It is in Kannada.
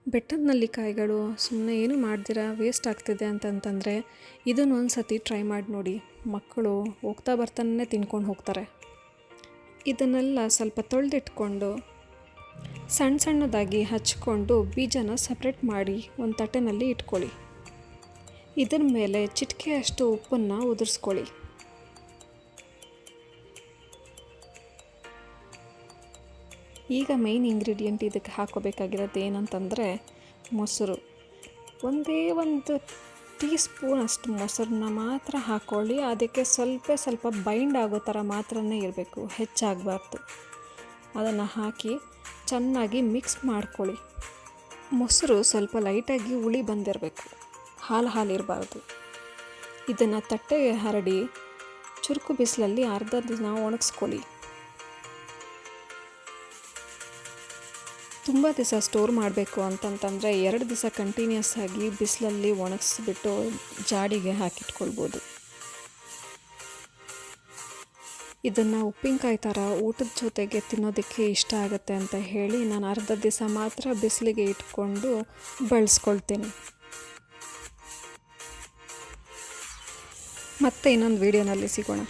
ಬೆಟ್ಟದ ನೆಲ್ಲಿಕಾಯಿಗಳು ಸುಮ್ಮನೆ ಏನು ಮಾಡ್ದಿರ ವೇಸ್ಟ್ ಆಗ್ತಿದೆ ಅಂತಂತಂದರೆ ಇದನ್ನು ಒಂದು ಸತಿ ಟ್ರೈ ಮಾಡಿ ನೋಡಿ. ಮಕ್ಕಳು ಹೋಗ್ತಾ ಬರ್ತಾನೆ ತಿನ್ಕೊಂಡು ಹೋಗ್ತಾರೆ. ಇದನ್ನೆಲ್ಲ ಸ್ವಲ್ಪ ತೊಳೆದಿಟ್ಕೊಂಡು ಸಣ್ಣ ಸಣ್ಣದಾಗಿ ಹಚ್ಕೊಂಡು ಬೀಜನ ಸಪ್ರೇಟ್ ಮಾಡಿ ಒಂದು ತಟ್ಟೆನಲ್ಲಿ ಇಟ್ಕೊಳ್ಳಿ. ಇದರ ಮೇಲೆ ಚಿಟಿಕೆಯಷ್ಟು ಉಪ್ಪನ್ನು ಉದುರಿಸ್ಕೊಳ್ಳಿ. ಈಗ ಮೇಯ್ನ್ ಇಂಗ್ರೀಡಿಯೆಂಟ್ ಇದಕ್ಕೆ ಹಾಕೋಬೇಕಾಗಿರೋದು ಏನಂತಂದರೆ ಮೊಸರು. ಒಂದೇ ಒಂದು ಟೀ ಸ್ಪೂನ್ ಅಷ್ಟು ಮೊಸರನ್ನ ಮಾತ್ರ ಹಾಕ್ಕೊಳ್ಳಿ. ಅದಕ್ಕೆ ಸ್ವಲ್ಪ ಬೈಂಡ್ ಆಗೋ ಥರ ಮಾತ್ರನೇ ಇರಬೇಕು, ಹೆಚ್ಚಾಗಬಾರ್ದು. ಅದನ್ನು ಹಾಕಿ ಚೆನ್ನಾಗಿ ಮಿಕ್ಸ್ ಮಾಡ್ಕೊಳ್ಳಿ. ಮೊಸರು ಸ್ವಲ್ಪ ಲೈಟಾಗಿ ಹುಳಿ ಬಂದಿರಬೇಕು, ಹಾಲು ಇರಬಾರ್ದು. ಇದನ್ನು ತಟ್ಟೆಗೆ ಹರಡಿ ಚುರುಕು ಬಿಸಿಲಲ್ಲಿ ಅರ್ಧ ದಿನ ಒಣಗಿಸ್ಕೊಳ್ಳಿ. ತುಂಬ ದಿವಸ ಸ್ಟೋರ್ ಮಾಡಬೇಕು ಅಂತಂತಂದರೆ 2 ದಿವಸ ಕಂಟಿನ್ಯೂಸ್ ಆಗಿ ಬಿಸಿಲಲ್ಲಿ ಒಣಗಿಸ್ಬಿಟ್ಟು ಜಾಡಿಗೆ ಹಾಕಿಟ್ಕೊಳ್ಬೋದು. ಇದನ್ನು ಉಪ್ಪಿನಕಾಯಿ ಥರ ಊಟದ ಜೊತೆಗೆ ತಿನ್ನೋದಕ್ಕೆ ಇಷ್ಟ ಆಗುತ್ತೆ ಅಂತ ಹೇಳಿ ನಾನು ಅರ್ಧ ದಿವಸ ಮಾತ್ರ ಬಿಸಿಲಿಗೆ ಇಟ್ಕೊಂಡು ಬಳಸ್ಕೊಳ್ತೀನಿ. ಮತ್ತೆ ಇನ್ನೊಂದು ವಿಡಿಯೋನಲ್ಲಿ ಸಿಗೋಣ.